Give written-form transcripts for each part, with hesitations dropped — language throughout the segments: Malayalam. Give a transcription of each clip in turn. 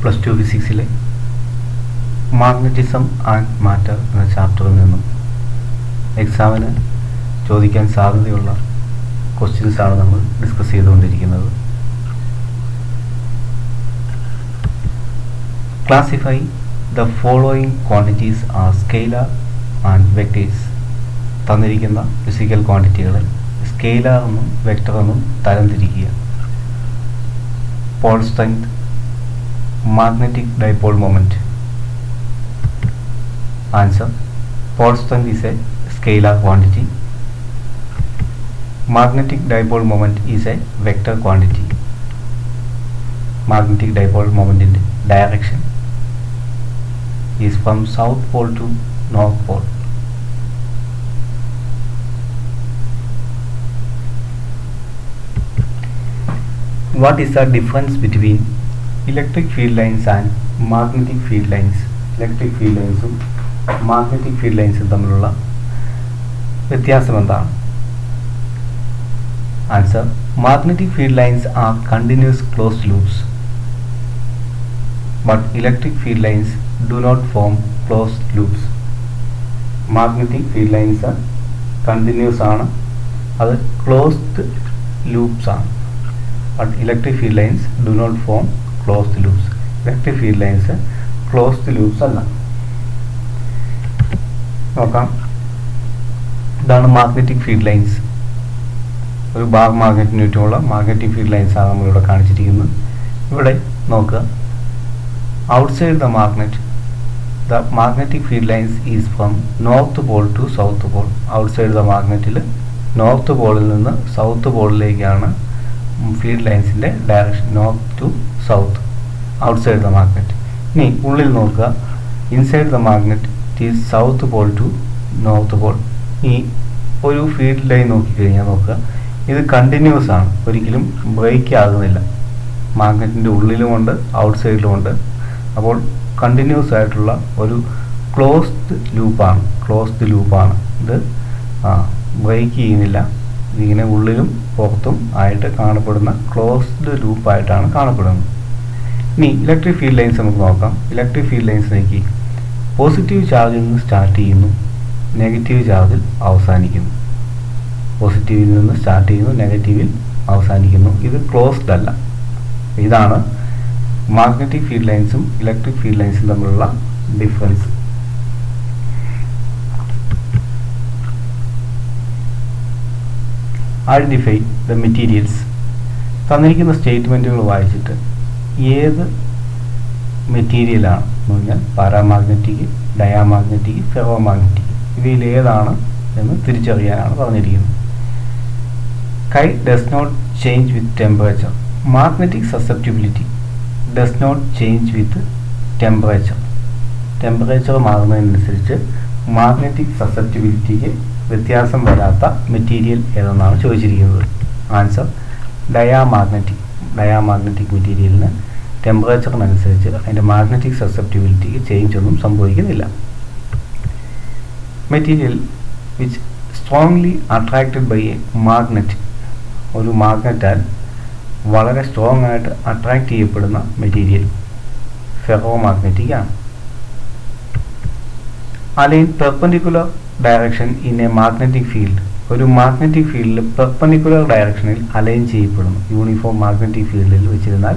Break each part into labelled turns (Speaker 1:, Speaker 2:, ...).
Speaker 1: പ്ലസ് ടു ഫിസിക്സിലെ മാഗ്നറ്റിസം ആൻഡ് മാറ്റർ എന്ന ചാപ്റ്ററിൽ നിന്നും എക്സാമിന് ചോദിക്കാൻ സാധ്യതയുള്ള ക്വസ്റ്റ്യൻസാണ് നമ്മൾ ഡിസ്കസ് ചെയ്തുകൊണ്ടിരിക്കുന്നത്. Classify the following quantities are scalar and vectors. തന്നിരിക്കുന്ന ഫിസിക്കൽ ക്വാണ്ടിറ്റികളെ സ്കെയിലാർ എന്നും വെക്ടർ എന്നും തരംതിരിക്കുക. Pole strength, magnetic dipole moment. Answer: Paul strength is a scalar quantity. Magnetic dipole moment is a vector quantity. Magnetic dipole moment in direction is from south pole to north pole. What is the difference between electric field lines and magnetic field lines? Electric field lines ഉം magnetic field lines ഉം തമ്മിലുള്ള വ്യത്യാസം എന്താണ്? Answer: Magnetic field lines are continuous closed loops, but electric field lines do not form closed loops. Magnetic field lines are continuous ആണ്, അത് closed loops ആണ്. But electric field lines do not form closed loops. Electric field lines closed loops അല്ല. നോക്കാം, ഇതാണ് മാഗ്നറ്റിക് ഫീൽഡ് ലൈൻസ്. ഒരു ബാർ മാഗ്നറ്റിന് ചുറ്റുമുള്ള മാഗ്നറ്റിക് ഫീൽഡ് ലൈൻസ് ആണ് നമ്മളിവിടെ കാണിച്ചിരിക്കുന്നത്. ഇവിടെ നോക്കുക, outside the magnetic field lines is from north pole to south pole. Outside the മാഗ്നറ്റിൽ നോർത്ത് പോളിൽ നിന്ന് സൗത്ത് പോളിലേക്കാണ് ഫീൽഡ് ലൈൻസിൻ്റെ direction, north to south, outside the magnet. ഇനി ഉള്ളിൽ നോക്കുക, inside the magnet is south pole to north pole. ഈ ഒരു ഫീൽഡ് ലൈൻ നോക്കിക്കഴിഞ്ഞാൽ നോക്കുക, ഇത് കണ്ടിന്യൂസ് ആണ്, ഒരിക്കലും ബ്രേക്ക് ആകുന്നില്ല. മാഗ്നറ്റിൻ്റെ ഉള്ളിലുമുണ്ട് ഔട്ട്സൈഡിലുമുണ്ട്. അപ്പോൾ കണ്ടിന്യൂസ് ആയിട്ടുള്ള ഒരു ക്ലോസ്ഡ് ലൂപ്പാണ് ഇത്. ബ്രേക്ക് ചെയ്യുന്നില്ല, ഇതിങ്ങനെ ഉള്ളിലും പുറത്തും ആയിട്ട് കാണപ്പെടുന്ന ക്ലോസ്ഡ് ലൂപ്പായിട്ടാണ് കാണപ്പെടുന്നത്. ഇനി ഇലക്ട്രിക് ഫീൽഡ് ലൈൻസ് നമുക്ക് നോക്കാം. ഇലക്ട്രിക് ഫീൽഡ് ലൈൻസ് നോക്കി, പോസിറ്റീവ് ചാർജിൽ നിന്ന് സ്റ്റാർട്ട് ചെയ്യുന്നു, നെഗറ്റീവ് ചാർജിൽ അവസാനിക്കുന്നു. പോസിറ്റീവിൽ നിന്ന് സ്റ്റാർട്ട് ചെയ്യുന്നു, നെഗറ്റീവിൽ അവസാനിക്കുന്നു. ഇത് ക്ലോസ്ഡ് അല്ല. ഇതാണ് മാഗ്നറ്റിക് ഫീൽഡ് ലൈൻസും ഇലക്ട്രിക് ഫീൽഡ് ലൈൻസും തമ്മിലുള്ള ഡിഫറൻസ്. Identify the materials. തന്നിരിക്കുന്ന സ്റ്റേറ്റ്മെൻറ്റുകൾ വായിച്ചിട്ട് ഏത് മെറ്റീരിയലാണ് എന്ന് പറഞ്ഞാൽ പാരാമാഗ്നറ്റിക്, ഡയാമാഗ്നറ്റിക്, ഫെറോമാഗ്നറ്റിക്, ഇവയിൽ ഏതാണ് എന്ന് തിരിച്ചറിയാനാണ് പറഞ്ഞിരിക്കുന്നത്. Chi does not change with temperature. Magnetic susceptibility does not change with temperature. Temperature മാറുന്നതിനനുസരിച്ച് മാഗ്നറ്റിക് സസെപ്റ്റിബിലിറ്റിക്ക് വ്യത്യാസം വരാത്ത മെറ്റീരിയൽ ഏതെന്നാണ് ചോദിച്ചിരിക്കുന്നത്. ആൻസർ: ഡയാമാഗ്നറ്റിക് മെറ്റീരിയലിന് ടെമ്പറേച്ചറിനനുസരിച്ച് അതിൻ്റെ മാഗ്നറ്റിക് സസെപ്റ്റിബിലിറ്റിക്ക് ചേഞ്ച് ഒന്നും സംഭവിക്കുന്നില്ല. Material which strongly attracted by a magnet. ഒരു മാഗ്നറ്റാൽ വളരെ സ്ട്രോങ് ആയിട്ട് അട്രാക്റ്റ് ചെയ്യപ്പെടുന്ന മെറ്റീരിയൽ ഫെറോമാഗ്നറ്റിക് ആണ്. Align perpendicular direction in a magnetic field. ഒരു മാഗ്നറ്റിക് ഫീൽഡിൽ പെർപെൻഡിക്കുലർ ഡയറക്ഷനിൽ അലൈൻ ചെയ്യപ്പെടുന്നു. യൂണിഫോം മാഗ്നറ്റിക് ഫീൽഡിൽ വെച്ചിരുന്നാൽ,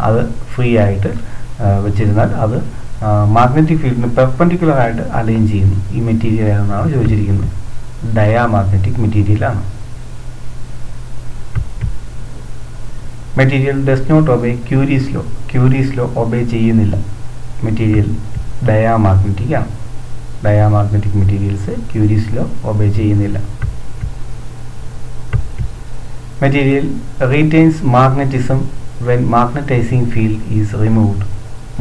Speaker 1: അത് ഫ്രീ ആയിട്ട് വെച്ചിരുന്നാൽ അത് മാഗ്നറ്റിക് ഫീൽഡിന് പെർപെൻഡിക്കുലർ ആയിട്ട് അലൈൻ ചെയ്യുന്നു. ഈ മെറ്റീരിയൽ ഏതെന്നാണ് ചോദിച്ചിരിക്കുന്നത്. ഡയാമാഗ്നറ്റിക് മെറ്റീരിയലാണ്. Material does not obey Curie's law. Curie's law obey ചെയ്യുന്നില്ല. മെറ്റീരിയൽ ഡയാമാഗ്നറ്റിക് ആണ്. Diamagnetic materials Curie's law obey ചെയ്യുന്നില്ല. Material retains magnetism when magnetising field is removed.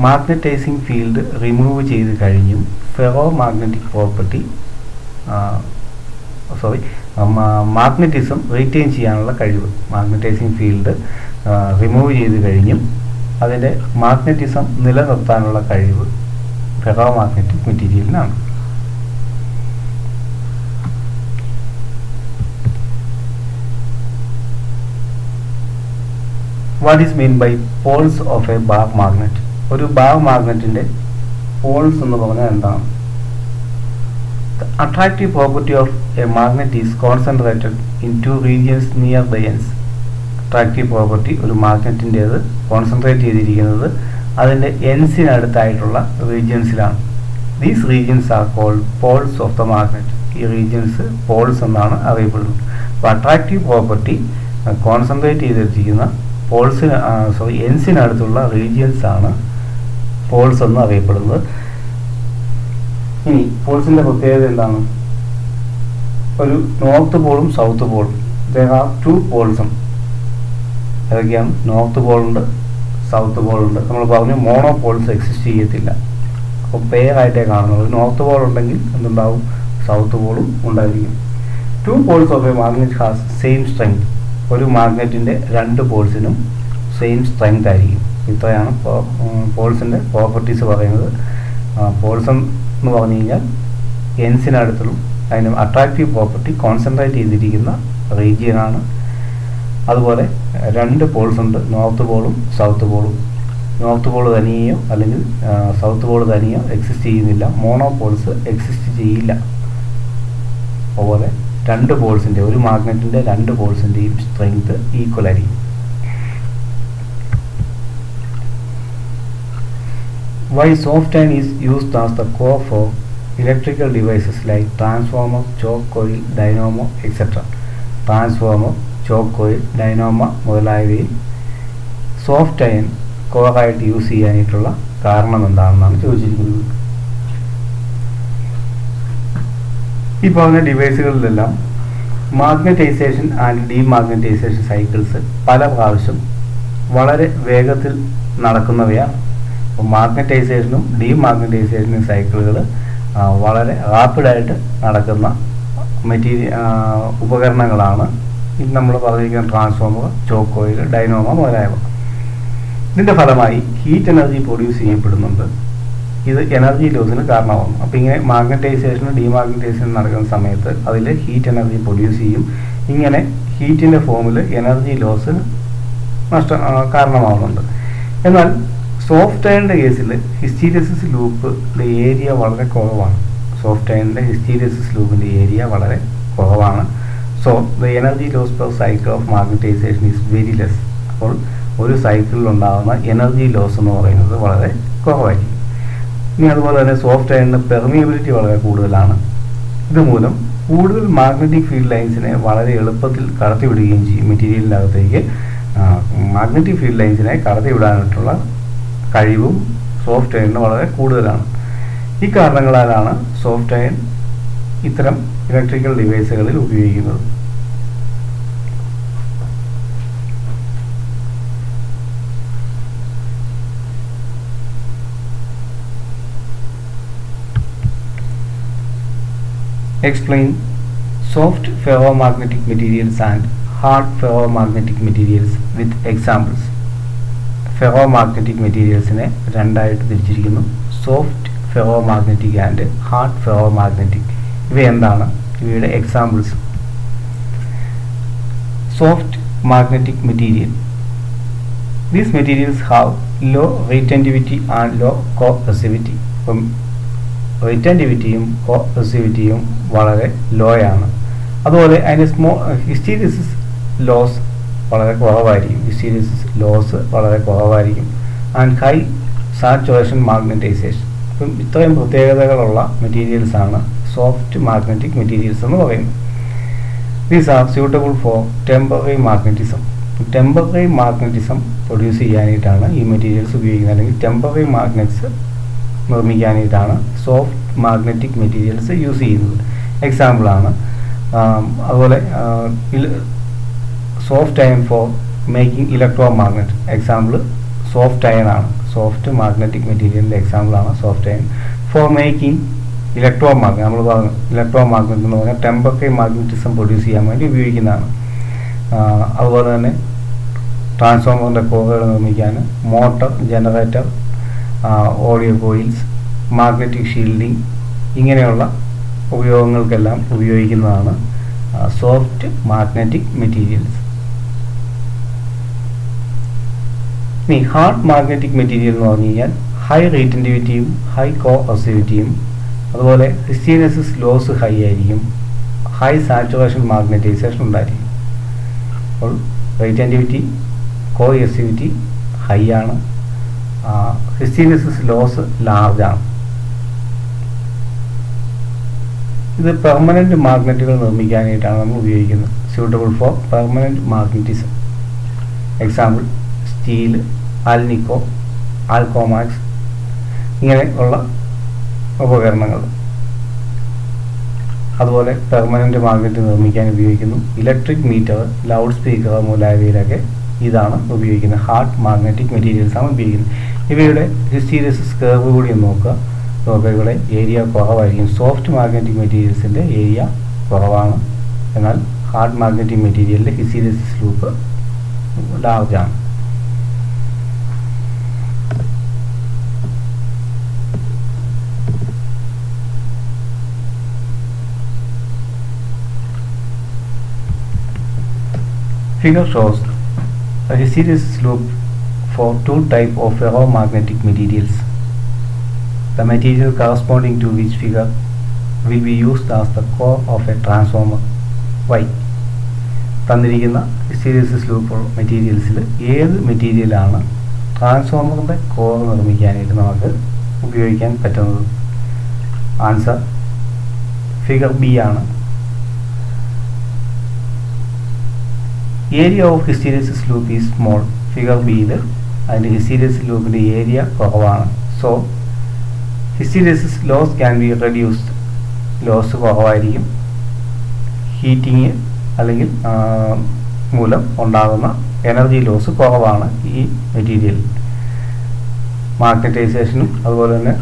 Speaker 1: Magnetising field remove ചെയ്ത് കഴിഞ്ഞും ഫെറോമാഗ്നറ്റിക് പ്രോപ്പർട്ടി മാഗ്നറ്റിസം റീറ്റെയിൻ ചെയ്യാനുള്ള കഴിവ്. മാഗ്നറ്റൈസിങ് ഫീൽഡ് റിമൂവ് ചെയ്ത് കഴിഞ്ഞും അതിൻ്റെ മാഗ്നറ്റിസം നിലനിർത്താനുള്ള കഴിവ് ferromagnetic മെറ്റീരിയലിനാണ്. What is meant by poles of a bar magnet? ഒരു ബാർ മാഗ്നറ്റിൻ്റെ പോൾസ് എന്ന് പറഞ്ഞാൽ എന്താണ്? The attractive property of a magnet is concentrated in two regions near the ends. Attractive property ഒരു മാഗ്നറ്റിൻ്റേത് കോൺസെൻട്രേറ്റ് ചെയ്തിരിക്കുന്നത് അതിൻ്റെ എൻസിനടുത്തായിട്ടുള്ള റീജിയൻസിലാണ്. These regions are called poles of the magnet. ഈ റീജിയൻസ് പോൾസ് എന്നാണ് അറിയപ്പെടുന്നത്. അപ്പോൾ അട്രാക്റ്റീവ് പ്രോപ്പർട്ടി കോൺസെൻട്രേറ്റ് ചെയ്തിരിക്കുന്ന എൻസിനടുത്തുള്ള റീജിയൻസ് ആണ് പോൾസ് എന്ന് അറിയപ്പെടുന്നത്. ഇനി പോൾസിൻ്റെ പ്രത്യേകത എന്താണ്? ഒരു നോർത്ത് പോളും സൗത്ത് പോളും. there are two പോൾസും. ഏതൊക്കെയാണ്? നോർത്ത് പോളുണ്ട്, സൗത്ത് പോളുണ്ട്. നമ്മൾ പറഞ്ഞു മോണോ പോൾസ് എക്സിസ്റ്റ് ചെയ്യത്തില്ല. അപ്പോൾ പെയറായിട്ടേ കാണുന്നത്. നോർത്ത് പോൾ ഉണ്ടെങ്കിൽ എന്തുണ്ടാവും? സൗത്ത് പോളും ഉണ്ടായിരിക്കും. To poles of A magnet has same strength. ഒരു മാഗ്നറ്റിൻ്റെ രണ്ട് പോൾസിനും സെയിം സ്ട്രെങ്ത് ആയിരിക്കും. ഇത്രയാണ് പോൾസിൻ്റെ പ്രോപ്പർട്ടീസ് പറയുന്നത്. പോൾസ് എന്ന് പറഞ്ഞു കഴിഞ്ഞാൽ എൻസിനടുത്തും അതിന് അട്രാക്റ്റീവ് പ്രോപ്പർട്ടി കോൺസെൻട്രേറ്റ് ചെയ്തിരിക്കുന്ന റീജിയനാണ്. അതുപോലെ രണ്ട് പോൾസ് ഉണ്ട്, നോർത്ത് പോളും സൗത്ത് പോളും. നോർത്ത് പോൾ തനിയോ അല്ലെങ്കിൽ സൗത്ത് പോൾ തനിയോ എക്സിസ്റ്റ് ചെയ്യുന്നില്ല. മോണോ പോൾസ് എക്സിസ്റ്റ് ചെയ്യില്ല. അതുപോലെ രണ്ട് പോൾസിൻ്റെ ഒരു മാഗ്നറ്റിൻ്റെ രണ്ട് പോൾസിൻ്റെയും സ്ട്രെങ്ത് ഈക്വൽ ആയിരിക്കും. Why soft iron is used as the core for electrical devices like transformer, choke coil, dynamo, etc. Transformer, choke coil, dynamo മുതലായവയിൽ സോഫ്റ്റ് അയൺ കോറായിട്ട് യൂസ് ചെയ്യാനായിട്ടുള്ള കാരണം എന്താണെന്നാണ് ചോദിച്ചിരിക്കുന്നത്. ഈ പറഞ്ഞ ഡിവൈസുകളിലെല്ലാം മാഗ്നറ്റൈസേഷൻ ആൻഡ് ഡീമാഗ്നറ്റൈസേഷൻ സൈക്കിൾസ് പല പ്രാവശ്യം വളരെ വേഗത്തിൽ നടക്കുന്നവയാണ്. അപ്പോൾ മാഗ്നറ്റൈസേഷനും ഡീമാഗ്നറ്റൈസേഷനും സൈക്കിളുകൾ വളരെ റാപ്പിഡായിട്ട് നടക്കുന്ന ഉപകരണങ്ങളാണ്. ഇത് നമ്മൾ പറഞ്ഞിരിക്കുന്ന ട്രാൻസ്ഫോമർ, ചോക്ക് കോയിൽ, ഡൈനോമോ മുതലായവ. ഇതിൻ്റെ ഫലമായി ഹീറ്റ് എനർജി പ്രൊഡ്യൂസ് ചെയ്യപ്പെടുന്നുണ്ട്. ഇത് എനർജി ലോസിന് കാരണമാകുന്നു. അപ്പോൾ ഇങ്ങനെ മാഗ്നറ്റൈസേഷനും ഡീമാഗ്നറ്റൈസേഷനും നടക്കുന്ന സമയത്ത് അതിൽ ഹീറ്റ് എനർജി പ്രൊഡ്യൂസ് ചെയ്യും. ഇങ്ങനെ ഹീറ്റിൻ്റെ ഫോമിൽ എനർജി ലോസിന് കാരണമാകുന്നുണ്ട്. എന്നാൽ സോഫ്റ്റ് അയണിൻ്റെ കേസിൽ ഹിസ്റ്റീരിയസിസ് ലൂപ്പിൻ്റെ ഏരിയ വളരെ കുറവാണ്. സോഫ്റ്റ് അയണിൻ്റെ ഹിസ്റ്റീരിയസിസ് ലൂപ്പിൻ്റെ ഏരിയ വളരെ കുറവാണ്. So the energy loss per cycle of magnetization is very less. അപ്പോൾ ഒരു സൈക്കിളിൽ ഉണ്ടാകുന്ന എനർജി ലോസ് എന്ന് പറയുന്നത് വളരെ കുറവായിരിക്കും. ഇനി അതുപോലെ തന്നെ സോഫ്റ്റ് അയണിന് പെർമിയബിലിറ്റി വളരെ കൂടുതലാണ്. ഇതുമൂലം കൂടുതൽ മാഗ്നറ്റിക് ഫീൽഡ് ലൈൻസിനെ വളരെ എളുപ്പത്തിൽ കടത്തിവിടുകയും ചെയ്യും. മെറ്റീരിയലിൻ്റെ അകത്തേക്ക് മാഗ്നറ്റിക് ഫീൽഡ് ലൈൻസിനെ കടത്തിവിടാനായിട്ടുള്ള കഴിവും സോഫ്റ്റ് അയണിന് വളരെ കൂടുതലാണ്. ഈ കാരണങ്ങളാലാണ് സോഫ്റ്റ് അയൺ ഇത്തരം ഇലക്ട്രിക്കൽ ഡിവൈസുകളിൽ ഉപയോഗിക്കുന്നത്. Explain soft ferromagnetic materials and hard ferromagnetic materials with examples. Ferromagnetic മെറ്റീരിയൽസിനെ രണ്ടായിട്ട് തിരിച്ചിരിക്കുന്നു. Soft ferromagnetic and hard ferromagnetic. ഇവ എന്താണ്? ഇവയുടെ examples. Soft magnetic material. These materials have low retentivity and low coercivity. ഇപ്പം റിറ്റൻറ്റിവിറ്റിയും കോഎസിവിറ്റിയും വളരെ ലോയാണ്. അതുപോലെ അതിൻ്റെ ഹിസ്റ്റീരിയസിസ് ലോസ് വളരെ കുറവായിരിക്കും. ഹിസ്റ്റീരിയസിസ് ലോസ് വളരെ കുറവായിരിക്കും. And high saturation magnetisation. അപ്പം ഇത്രയും പ്രത്യേകതകളുള്ള മെറ്റീരിയൽസാണ് സോഫ്റ്റ് മാഗ്നറ്റിക് മെറ്റീരിയൽസ് എന്ന് പറയുന്നത്. These are suitable for temporary magnetism. Temporary magnetism produce ചെയ്യാനായിട്ടാണ് ഈ മെറ്റീരിയൽസ് ഉപയോഗിക്കുന്നത്. അല്ലെങ്കിൽ ടെമ്പററി മാഗ്നറ്റ്സ് നിർമ്മിക്കാനായിട്ടാണ് സോഫ്റ്റ് മാഗ്നറ്റിക് മെറ്റീരിയൽസ് യൂസ് ചെയ്യുന്നത്. എക്സാമ്പിളാണ്. അതുപോലെ soft iron for making electromagnet. Example soft iron ആണ്. സോഫ്റ്റ് മാഗ്നറ്റിക് മെറ്റീരിയലിൻ്റെ എക്സാമ്പിളാണ് soft iron. For making electromagnet, നമ്മൾ പറഞ്ഞു ഇലക്ട്രോ മാഗ്നറ്റ് എന്ന് പറഞ്ഞാൽ ടെമ്പററി മാഗ്നറ്റിസം പ്രൊഡ്യൂസ് ചെയ്യാൻ വേണ്ടി ഉപയോഗിക്കുന്നതാണ്. അതുപോലെ തന്നെ ട്രാൻസ്ഫോമറിൻ്റെ കോറുകൾ നിർമ്മിക്കാൻ, motor, generator, audio coils, magnetic shielding ഇങ്ങനെയുള്ള ഉപയോഗങ്ങൾക്കെല്ലാം ഉപയോഗിക്കുന്നതാണ് സോഫ്റ്റ് മാഗ്നറ്റിക് മെറ്റീരിയൽസ്. ഇനി ഹാർഡ് മാഗ്നറ്റിക് മെറ്റീരിയൽ എന്ന് പറഞ്ഞു കഴിഞ്ഞാൽ ഹൈ റീറ്റൻറ്റിവിറ്റിയും ഹൈ കോറസിവിറ്റിയും അതുപോലെ ഹിസ്റ്റീരിയസിസ് ലോസ് ഹൈ ആയിരിക്കും, ഹൈ സാച്ചുറേഷൻ മാഗ്നറ്റൈസേഷൻ ഉണ്ടായിരിക്കും. അപ്പോൾ റീറ്റൻറ്റിവിറ്റി കോഎസിവിറ്റി ഹൈ ആണ്, ഹിസ്റ്റീരിയസിസ് ലോസ് ലാർജ് ആണ്. ഇത് പെർമനൻറ്റ് മാഗ്നറ്റുകൾ നിർമ്മിക്കാനായിട്ടാണ് നമ്മൾ ഉപയോഗിക്കുന്നത്. Suitable for permanent magnetism. Example steel, alnico, alcomax ഇങ്ങനെ ഉള്ള ഉപകരണങ്ങൾ. അതുപോലെ പെർമനൻറ്റ് മാഗ്നറ്റ് നിർമ്മിക്കാൻ ഉപയോഗിക്കുന്നു. ഇലക്ട്രിക് മീറ്റർ, ലൗഡ് സ്പീക്കർ മുതലായവയിലൊക്കെ ഇതാണ് ഉപയോഗിക്കുന്നത്. ഹാർഡ് മാഗ്നറ്റിക് മെറ്റീരിയൽസാണ് ഉപയോഗിക്കുന്നത്. ഇവയുടെ ഹിസ്റ്റീരിയസിസ് കർവ് കൂടി ഒന്ന് നോക്കുക. ഇവിടെ ഏരിയ കുറവായിരിക്കും. സോഫ്റ്റ് മാഗ്നറ്റിക് മെറ്റീരിയൽസിൻ്റെ ഏരിയ കുറവാണ്, എന്നാൽ ഹാർഡ് മാഗ്നറ്റിക് മെറ്റീരിയലിൻ്റെ ഹിസ്റ്റീരിയസിസ് ലൂപ്പ് ലാർജ് ആണ്. Figure shows a hysteresis loop for two types of ferromagnetic materials. The material corresponding to which figure will be used as the core of a transformer. Why? തന്നിരിക്കുന്ന ഹിസ്റ്റീരിയസിസ് ലൂപ്പ് മെറ്റീരിയൽസിൽ ഏത് മെറ്റീരിയലാണ് ട്രാൻസ്ഫോമറിൻ്റെ കോർ നിർമ്മിക്കാനായിട്ട് നമുക്ക് ഉപയോഗിക്കാൻ പറ്റുന്നത്? ആൻസർ ഫിഗർ ബി ആണ്. Area of hysteresis loop is small. Figure ബിയിൽ അതിൻ്റെ ഹിസ്റ്റീരിയസിസ് ലൂപ്പിൻ്റെ ഏരിയ കുറവാണ്. So hysteresis loss can be reduced. Loss കുറവായിരിക്കും. ഹീറ്റിങ് അല്ലെങ്കിൽ മൂലം ഉണ്ടാകുന്ന എനർജി ലോസ് കുറവാണ് ഈ മെറ്റീരിയൽ. മാഗ്നറ്റൈസേഷനും അതുപോലെ തന്നെ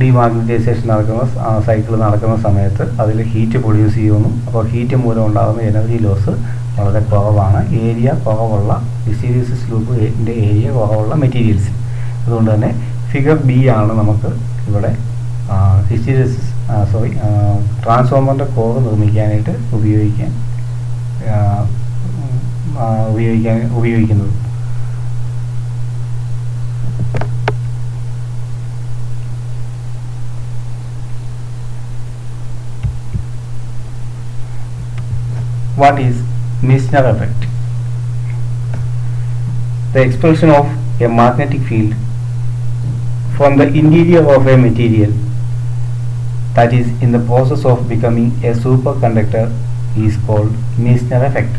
Speaker 1: ഡിമാഗ്നറ്റൈസേഷൻ നടക്കുന്ന സൈക്കിൾ നടക്കുന്ന സമയത്ത് അതിൽ ഹീറ്റ് പ്രൊഡ്യൂസ് ചെയ്യുന്നു. അപ്പോൾ ഹീറ്റ് മൂലം ഉണ്ടാകുന്ന എനർജി ലോസ് വളരെ കുറവാണ് ഏരിയ കുറവുള്ള ഹിസ്റ്റീരിയസിസ് ലൂപ്പിൻ്റെ ഏരിയ കുറവുള്ള മെറ്റീരിയൽസ്. അതുകൊണ്ട് തന്നെ ഫിഗർ ബി ആണ് നമുക്ക് ഇവിടെ ഹിസ്റ്റീരിയസിസ് ട്രാൻസ്ഫോമറിൻ്റെ കോർ നിർമ്മിക്കാനായിട്ട് ഉപയോഗിക്കുന്നത്. What is Meissner effect? The expulsion of a magnetic field from the interior of a material that is in the process of becoming a superconductor is called Meissner effect.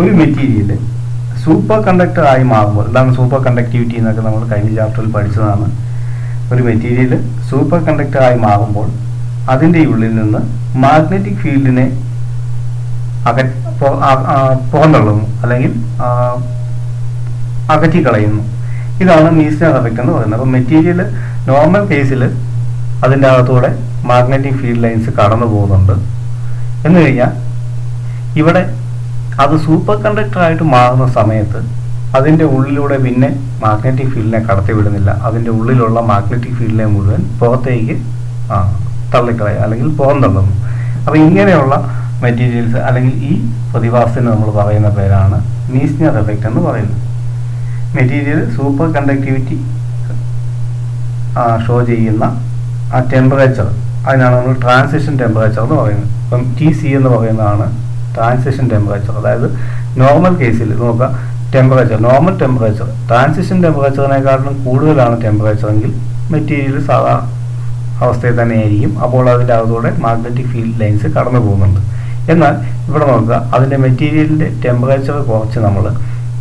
Speaker 1: ഒരു മെറ്റീരിയൽ സൂപ്പർ കണ്ടക്ടർ ആയി മാറുമ്പോൾ, എന്താണ് സൂപ്പർ കണ്ടക്ടിവിറ്റി എന്നൊക്കെ നമ്മൾ കഴിഞ്ഞ ചാപ്റ്ററിൽ പഠിച്ചതാണ്. ഒരു മെറ്റീരിയൽ സൂപ്പർ കണ്ടക്ടർ ആയി മാറുമ്പോൾ അതിൻ്റെ ഉള്ളിൽ നിന്ന് മാഗ്നറ്റിക് ഫീൽഡിനെ പുറന്തള്ളുന്നു അല്ലെങ്കിൽ അകറ്റിക്കളയുന്നു. ഇതാണ് മീസ്നർ എഫക്റ്റ് എന്ന് പറയുന്നത്. അപ്പോൾ മെറ്റീരിയൽ നോർമൽ കേസിൽ അതിൻ്റെ അകത്തൂടെ മാഗ്നറ്റിക് ഫീൽഡ് ലൈൻസ് കടന്നു പോകുന്നുണ്ട്. എന്ന് കഴിഞ്ഞാൽ ഇവിടെ അത് സൂപ്പർ കണ്ടക്ടറായിട്ട് മാറുന്ന സമയത്ത് അതിൻ്റെ ഉള്ളിലൂടെ പിന്നെ മാഗ്നറ്റിക് ഫീൽഡിനെ കടത്തിവിടുന്നില്ല. അതിൻ്റെ ഉള്ളിലുള്ള മാഗ്നറ്റിക് ഫീൽഡിനെ മുഴുവൻ പുറത്തേക്ക് തള്ളിക്കളയുക അല്ലെങ്കിൽ പുറന്തള്ളുന്നു. അപ്പോൾ ഇങ്ങനെയുള്ള മെറ്റീരിയൽസ് അല്ലെങ്കിൽ ഈ പ്രതിഭാസത്തിന് നമ്മൾ പറയുന്ന പേരാണ് മീസ്നർ എഫക്റ്റ് എന്ന് പറയുന്നത്. മെറ്റീരിയൽ സൂപ്പർ കണ്ടക്ടിവിറ്റി ഷോ ചെയ്യുന്ന ആ ടെമ്പറേച്ചർ, അതിനാണ് നമ്മൾ ട്രാൻസിഷൻ ടെമ്പറേച്ചർ എന്ന് പറയുന്നത്. അപ്പം TC എന്ന് പറയുന്നതാണ് ട്രാൻസിഷൻ ടെമ്പറേച്ചർ. അതായത് നോർമൽ കേസിൽ നോക്കുക, നോർമൽ ടെമ്പറേച്ചർ ട്രാൻസിഷൻ ടെമ്പറേച്ചറിനെക്കാട്ടിലും കൂടുതലാണ് ടെമ്പറേച്ചർ എങ്കിൽ മെറ്റീരിയൽ സാധാ അവസ്ഥയിൽ തന്നെ ആയിരിക്കും. അപ്പോൾ അതിൻ്റെ അകത്തൂടെ മാഗ്നറ്റിക് ഫീൽഡ് ലൈൻസ് കടന്നു പോകുന്നുണ്ട്. എന്നാൽ ഇവിടെ നോക്കുക, അതിൻ്റെ മെറ്റീരിയലിൻ്റെ ടെമ്പറേച്ചർ കുറച്ച് നമ്മൾ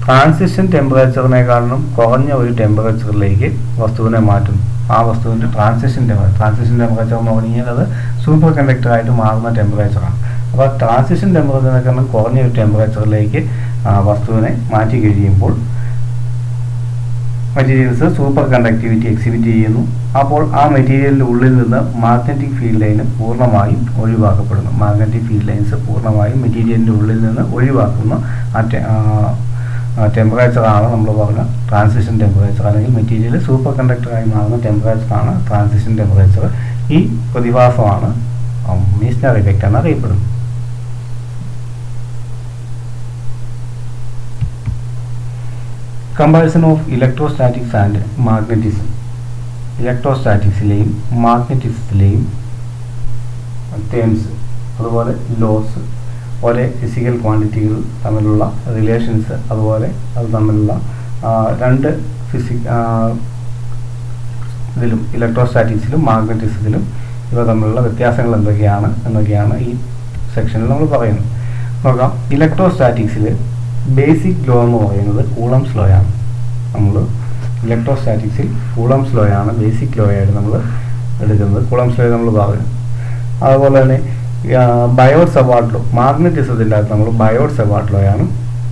Speaker 1: ട്രാൻസിഷൻ ടെമ്പറേച്ചറിനെക്കാളും കുറഞ്ഞ ഒരു ടെമ്പറേച്ചറിലേക്ക് വസ്തുവിനെ മാറ്റുന്നു. ആ വസ്തുവിൻ്റെ ട്രാൻസിഷൻ ടെമ്പറേച്ചർ എന്ന് പറഞ്ഞു കഴിഞ്ഞാൽ അത് സൂപ്പർ കണ്ടക്ടറായിട്ട് മാറുന്ന ടെമ്പറേച്ചറാണ്. അപ്പോൾ ട്രാൻസിഷൻ ടെമ്പറേച്ചറിനെക്കാളും കുറഞ്ഞ ഒരു ടെമ്പറേച്ചറിലേക്ക് വസ്തുവിനെ മാറ്റി കഴിയുമ്പോൾ മെറ്റീരിയൽസ് സൂപ്പർ കണ്ടക്ടിവിറ്റി എക്സിബിറ്റ് ചെയ്യുന്നു. അപ്പോൾ ആ മെറ്റീരിയലിൻ്റെ ഉള്ളിൽ നിന്ന് മാഗ്നറ്റിക് ഫീൽഡ് ലൈന് പൂർണ്ണമായും ഒഴിവാക്കപ്പെടുന്നു. മാഗ്നറ്റിക് ഫീൽഡ് ലൈൻസ് പൂർണ്ണമായും മെറ്റീരിയലിൻ്റെ ഉള്ളിൽ നിന്ന് ഒഴിവാക്കുന്ന ടെമ്പറേച്ചറാണ് നമ്മൾ പറഞ്ഞ ട്രാൻസിഷൻ ടെമ്പറേച്ചർ, അല്ലെങ്കിൽ മെറ്റീരിയൽ സൂപ്പർ കണ്ടക്ടറായി മാറുന്ന ടെമ്പറേച്ചറാണ് ട്രാൻസിഷൻ ടെമ്പറേച്ചർ. ഈ പ്രതിഭാസമാണ് മീസ്നർ ഇഫക്റ്റ് എന്ന് അറിയപ്പെടുന്നത്. Comparison of electrostatics and magnetism. ഇലക്ട്രോസ്റ്റാറ്റിക്സിലെയും മാഗ്നറ്റിസത്തിലെയും ടേംസ്, അതുപോലെ ലോസ്, ഒരേ ഫിസിക്കൽ ക്വാണ്ടിറ്റികൾ തമ്മിലുള്ള റിലേഷൻസ്, അതുപോലെ അത് തമ്മിലുള്ള രണ്ട് ഇതിലും ഇലക്ട്രോസ്റ്റാറ്റിക്സിലും മാഗ്നറ്റിസത്തിലും ഇവ തമ്മിലുള്ള വ്യത്യാസങ്ങൾ എന്നൊക്കെയാണ് ഈ സെക്ഷനിൽ നമ്മൾ പറയുന്നത്. നോക്കാം. ഇലക്ട്രോസ്റ്റാറ്റിക്സിൽ ബേസിക് ലോ എന്ന് പറയുന്നത് കൂളംസ് ലോ ആണ്. നമ്മൾ ഇലക്ട്രോസ്റ്റാറ്റിക്സിൽ കൂളംസ് ലോ ആണ് ബേസിക് ലോ ആയിട്ട് നമ്മൾ എടുക്കുന്നത്. കൂളംസ് ലോ നമ്മൾ പറയും. അതുപോലെ തന്നെ ബയോട്ട് സവാർട്ട് ലോ, മാഗ്നറ്റിസത്തിൻ്റെ അകത്ത് നമ്മൾ ബയോട്ട് സവാർട്ട് ലോ ആണ്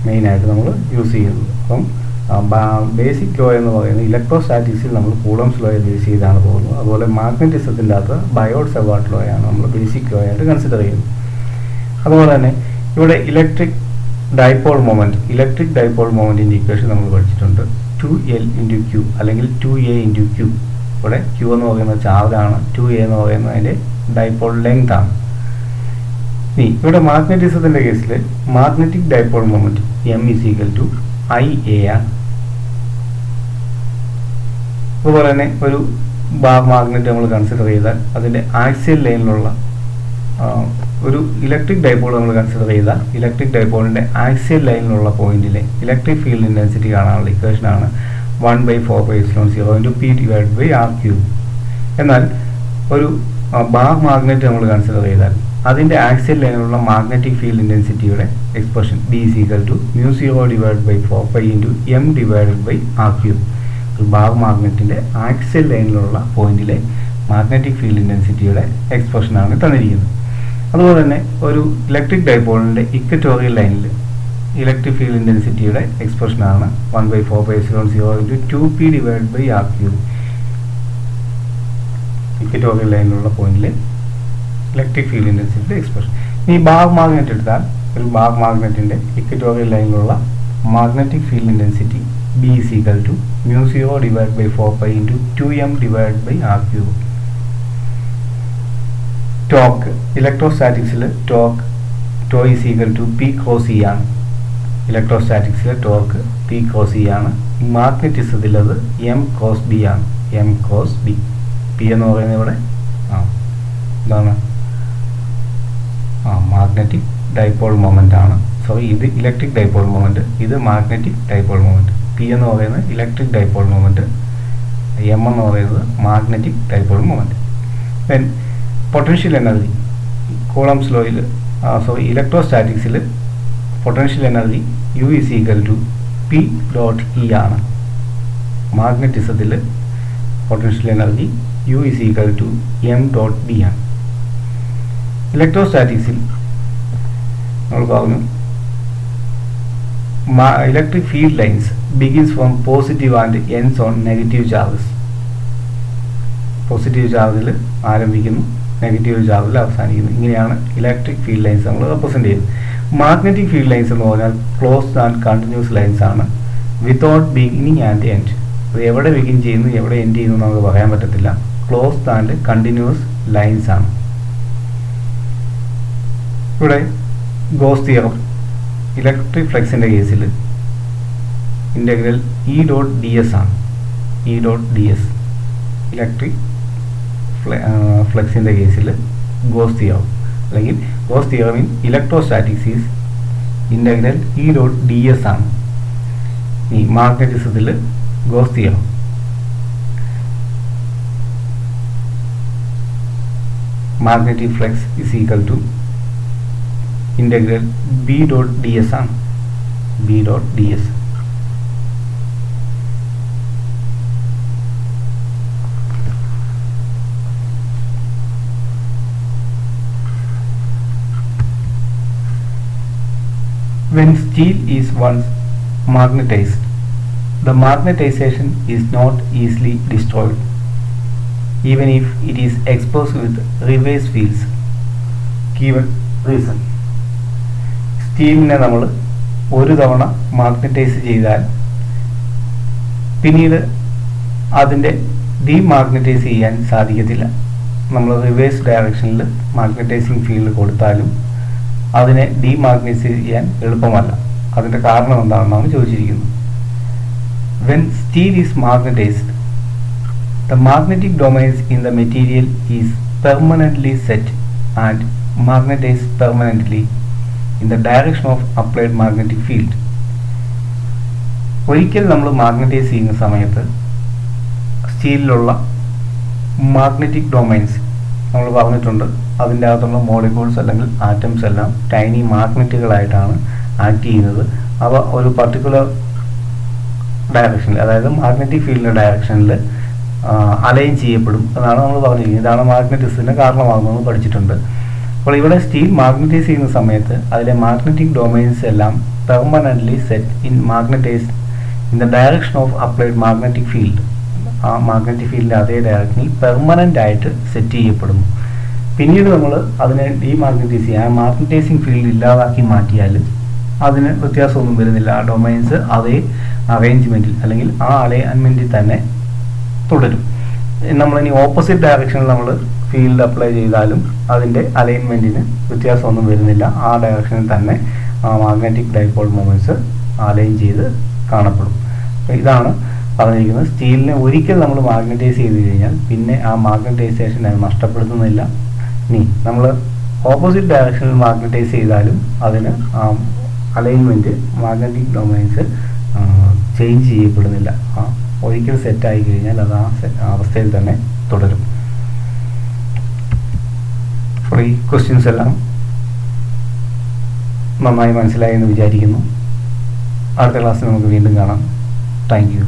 Speaker 1: മെയിനായിട്ട് നമ്മൾ യൂസ് ചെയ്യുന്നത്. അപ്പം ബേസിക് ലോ എന്ന് പറയുന്നത് ഇലക്ട്രോസ്റ്റാറ്റിക്സിൽ നമ്മൾ കൂളംസ് ലോയെ ബേസ് ചെയ്താണ് പോകുന്നത്. അതുപോലെ മാഗ്നറ്റിസത്തിൻ്റെ അകത്ത് ബയോട്ട് സവാർട്ട് ലോ ആണ് നമ്മൾ ബേസിക് ലോ ആയിട്ട് കൺസിഡർ ചെയ്യുന്നത്. അതുപോലെ തന്നെ ഇവിടെ ഇലക്ട്രിക് ഡൈപോൾ മൊമെൻറ്റിൻ്റെ ഇക്വേഷൻ നമ്മൾ പഠിച്ചിട്ടുണ്ട്. 2L × Q അല്ലെങ്കിൽ 2A × Q. ഇവിടെ Q എന്ന് പറയുന്നത് ചാർജാണ്, 2A എന്ന് പറയുന്നത് അതിൻ്റെ ഡൈപോൾ ലെങ്ത് ആണ്. ഇവിടെ മാഗ്നറ്റിസത്തിൻ്റെ കേസിൽ magnetic dipole moment M = IA ആണ്. അതുപോലെ തന്നെ ഒരു ബാർ മാഗ്നറ്റ് നമ്മൾ കൺസിഡർ ചെയ്താൽ അതിൻ്റെ ആക്സിയൽ ലൈനിലുള്ള ഒരു ഇലക്ട്രിക് ഡൈപോൾ നമ്മൾ കൺസിഡർ ചെയ്താൽ ഇലക്ട്രിക് ഡൈപോളിൻ്റെ ആക്സിയൽ ലൈനിലുള്ള പോയിന്റിലെ ഇലക്ട്രിക് ഫീൽഡ് ഇൻറ്റൻസിറ്റി കാണാനുള്ള ഇക്വേഷനാണ് 1/4πε0 × P/r³. എന്നാൽ ഒരു ബാർ മാഗ്നറ്റ് നമ്മൾ കൺസിഡർ ചെയ്താൽ അതിൻ്റെ ആക്സിയൽ ലൈനിലുള്ള മാഗ്നറ്റിക് ഫീൽഡ് ഇൻറ്റൻസിറ്റിയുടെ എക്സ്പ്രഷൻ D = μ0/4π × m/r³. ബാർ മാഗ്നറ്റിൻ്റെ ആക്സിയൽ ലൈനിലുള്ള പോയിന്റിലെ മാഗ്നറ്റിക് ഫീൽഡ് ഇൻറ്റൻസിറ്റിയുടെ എക്സ്പ്രഷനാണ് തന്നിരിക്കുന്നത്. അതുപോലെ തന്നെ ഒരു ഇലക്ട്രിക് ഡൈപോളിൻ്റെ ഇക്വറ്റോറിയൽ ലൈനിൽ ഇലക്ട്രിക് ഫീൽഡ് ഇൻറ്റൻസിറ്റിയുടെ എക്സ്പ്രഷനാണ് 1/4πε0 × 2p/r³. ഇക്വറ്റോറിയൽ ലൈനിലുള്ള പോയിന്റിൽ ഇലക്ട്രിക് ഫീൽഡ് ഇൻറ്റൻസിറ്റിയുടെ എക്സ്പ്രഷൻ. ഈ ബാർ മാഗ്നറ്റ് എടുത്താൽ ഒരു ബാർ മാഗ്നറ്റിൻ്റെ ഇക്വറ്റോറിയൽ ലൈനിലുള്ള magnetic field intensity B = μ0/4π × 2m/r³. Torque, ഇലക്ട്രോസ്റ്റാറ്റിക്സിൽ ടോർക്ക് ടോ = P×E ആണ്. ഇലക്ട്രോസ്റ്റാറ്റിക്സിലെ ടോർക്ക് P×E ആണ്. മാഗ്നറ്റിസത്തിൽ അത് M×B ആണ്. M×B. P എന്ന് പറയുന്നത് ഇവിടെ എന്താണ് മാഗ്നറ്റിക് ഡൈപോൾ മൊമെൻ്റ് ആണ്. സോറി, ഇത് ഇലക്ട്രിക് ഡൈപോൾ മൊമെൻറ്റ്, ഇത് മാഗ്നറ്റിക് ഡൈപോൾ മൊമെൻറ്റ്. P എന്ന് പറയുന്നത് ഇലക്ട്രിക് ഡൈപോൾ മൊമെൻറ്റ്, M എന്ന് പറയുന്നത് magnetic dipole moment. Then potential energy Coulomb's ലോയിൽ ഇലക്ട്രോസ്റ്റാറ്റിക്സിൽ പൊട്ടൻഷ്യൽ എനർജി U = P.E ആണ്. മാഗ്നറ്റിസത്തിൽ പൊട്ടൻഷ്യൽ എനർജി U = m.B ആണ്. ഇലക്ട്രോസ്റ്റാറ്റിക്സിൽ നമ്മൾ പറഞ്ഞു electric field lines begins from positive and ends on negative charges. Positive ചാർജിൽ ആരംഭിക്കുന്നു, നെഗറ്റീവ് ചാർജിൽ അവസാനിക്കുന്നു. ഇങ്ങനെയാണ് ഇലക്ട്രിക് ഫീൽഡ് ലൈൻസ് നമ്മൾ റെപ്രസെൻറ്റ് ചെയ്യുന്നത്. മാഗ്നറ്റിക് ഫീൽഡ് ലൈൻസ് എന്ന് പറഞ്ഞാൽ ക്ലോസ്ഡ് ആൻഡ് കണ്ടിന്യൂസ് ലൈൻസ് ആണ്, വിത്തൗട്ട് ബിഗിനിങ് ആൻഡ് എൻഡ്. അത് എവിടെ ബിഗിൻ ചെയ്യുന്നു എവിടെ എൻഡ് ചെയ്യുന്നു നമുക്ക് പറയാൻ പറ്റത്തില്ല. ക്ലോസ്ഡ് ആൻഡ് കണ്ടിന്യൂസ് ലൈൻസ് ആണ്. ഇവിടെ ഗോസ് തിയറം ഇലക്ട്രിക് ഫ്ലക്സിൻ്റെ കേസിൽ ഇൻ്റഗ്രൽ E.ds ആണ്. E.ds ഇലക്ട്രിക് ഫ്ലക്സിൻ്റെ കേസിൽ ഗോസ് തിയറം അല്ലെങ്കിൽ Gauss theorem in electrostatics is integral E.ds ആണ്. ഈ മാഗ്നറ്റിസത്തിൽ Gauss theorem magnetic flux = integral B.ds ആണ്. B.ds. When steel is once magnetized, the magnetization is not easily destroyed, even if it is exposed with reverse fields. Given reason. സ്റ്റീലിനെ നമ്മൾ ഒരു തവണ മാഗ്നറ്റൈസ് ചെയ്താൽ പിന്നീട് അതിൻ്റെ ഡീമാഗ്നറ്റൈസ് ചെയ്യാൻ സാധിക്കത്തില്ല. നമ്മൾ റിവേഴ്സ് ഡയറക്ഷനിൽ മാഗ്നറ്റൈസിങ് ഫീൽഡ് കൊടുത്താലും അതിനെ ഡീമാഗ്നറ്റൈസ് ചെയ്യാൻ എളുപ്പമല്ല. അതിൻ്റെ കാരണം എന്താണെന്നാണ് ചോദിച്ചിരിക്കുന്നത്. when steel is magnetized, the magnetic domains in the material is permanently set and magnetized permanently in the direction of applied magnetic field. ഒരിക്കൽ നമ്മൾ മാഗ്നറ്റൈസ് ചെയ്യുന്ന സമയത്ത് സ്റ്റീലിലുള്ള മാഗ്നറ്റിക് ഡൊമൈൻസ് നമ്മൾ പറഞ്ഞിട്ടുണ്ട്, അതിൻ്റെ അകത്തുള്ള മോളിക്യൂൾസ് അല്ലെങ്കിൽ ആറ്റംസ് എല്ലാം ടൈനി മാഗ്നറ്റുകളായിട്ടാണ് ആക്ട് ചെയ്യുന്നത്. അവ ഒരു പർട്ടിക്കുലർ ഡയറക്ഷനിൽ, അതായത് മാഗ്നറ്റിക് ഫീൽഡിൻ്റെ ഡയറക്ഷനിൽ അലൈൻ ചെയ്യപ്പെടും എന്നാണ് നമ്മൾ പറഞ്ഞിരിക്കുന്നത്. ഇതാണ് മാഗ്നറ്റിസത്തിന് കാരണമാകുന്നതെന്ന് പഠിച്ചിട്ടുണ്ട്. അപ്പോൾ ഇവിടെ സ്റ്റീൽ മാഗ്നറ്റൈസ് ചെയ്യുന്ന സമയത്ത് അതിലെ മാഗ്നറ്റിക് ഡൊമൈൻസ് എല്ലാം permanently set in magnetised in the direction of applied magnetic field. ആ മാഗ്നറ്റിക് ഫീൽഡിൻ്റെ അതേ ഡയറക്ഷനിൽ പെർമനൻ്റ് ആയിട്ട് സെറ്റ് ചെയ്യപ്പെടുന്നു. പിന്നീട് നമ്മൾ അതിനെ ഡീമാഗ്നറ്റൈസ് ചെയ്യുക, ആ മാഗ്നറ്റൈസിങ് ഫീൽഡ് ഇല്ലാതാക്കി മാറ്റിയാൽ അതിന് വ്യത്യാസമൊന്നും വരുന്നില്ല. ആ ഡൊമൈൻസ് അതേ അറേഞ്ച്മെൻറ്റിൽ അല്ലെങ്കിൽ ആ അലൈൻമെൻറ്റിൽ തന്നെ തുടരും. നമ്മളിനി ഓപ്പോസിറ്റ് ഡയറക്ഷനിൽ നമ്മൾ ഫീൽഡ് അപ്ലൈ ചെയ്താലും അതിൻ്റെ അലൈൻമെൻറ്റിന് വ്യത്യാസമൊന്നും വരുന്നില്ല. ആ ഡയറക്ഷനിൽ തന്നെ ആ മാഗ്നറ്റിക് ഡൈപോൾ മൊമെൻറ്റ്സ് അലൈൻ ചെയ്ത് കാണപ്പെടും. ഇതാണ് പറഞ്ഞിരിക്കുന്നത്. സ്റ്റീലിനെ ഒരിക്കൽ നമ്മൾ മാഗ്നറ്റൈസ് ചെയ്ത് കഴിഞ്ഞാൽ പിന്നെ ആ മാഗ്നറ്റൈസേഷൻ അത് നഷ്ടപ്പെടുത്തുന്നില്ല. ഇനി നമ്മൾ ഓപ്പോസിറ്റ് ഡയറക്ഷനിൽ മാഗ്നറ്റൈസ് ചെയ്താലും അതിന് അലൈൻമെൻറ്റ് മാഗ്നറ്റിക് ഡൊമൈൻസ് ചേഞ്ച് ചെയ്യപ്പെടുന്നില്ല. ഒരിക്കൽ സെറ്റായി കഴിഞ്ഞാൽ അത് ആ അവസ്ഥയിൽ തന്നെ തുടരും. അപ്പോൾ ഈ ക്വസ്റ്റ്യൻസ് എല്ലാം നന്നായി മനസ്സിലായി എന്ന് വിചാരിക്കുന്നു. അടുത്ത ക്ലാസ്സിൽ നമുക്ക് വീണ്ടും കാണാം. Thank you.